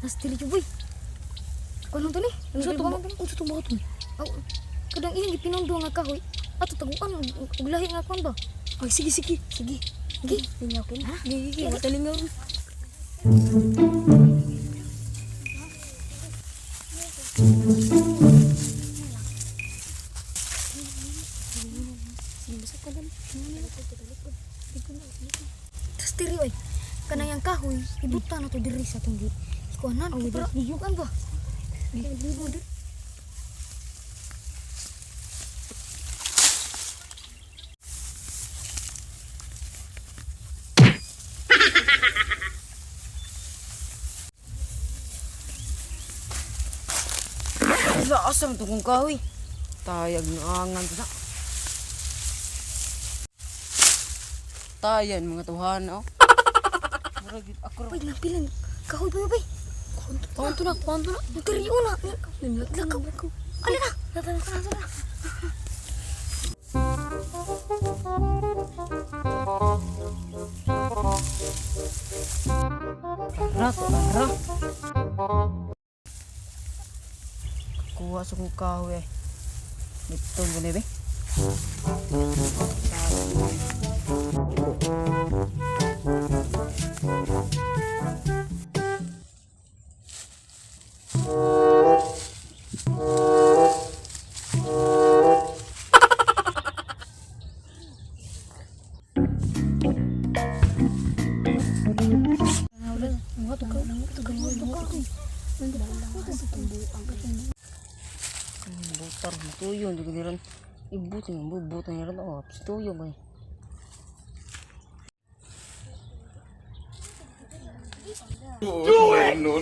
Nastili boy. Kuno to ni? Unsa to mo to? Aw, kadang iyang gipinondo nga kahoy. Ato taguan ug lahi nga kon ba? Ay sige. Sige. Lingaw kin. Gigi, matalingaw. Nastili oy. Kanang yang kahoy ibuta na to diri sa tong ikuanan. Oh, Para giyugan ba? Gibo dir. Sa asam to kung kahoy. Tayag na angan to na. Tayan mga tuhan oh. Murag ako Boy, napilan. Kahoy ba bay? Paunto na. Diri una. Lakaw. Ali na. Tara. Tara. Kuha sa kong kahoy eh. Nipton ko na be. Butar tuyo juga diran ibu ting bubutan diran oh tuyo ba Do it! No.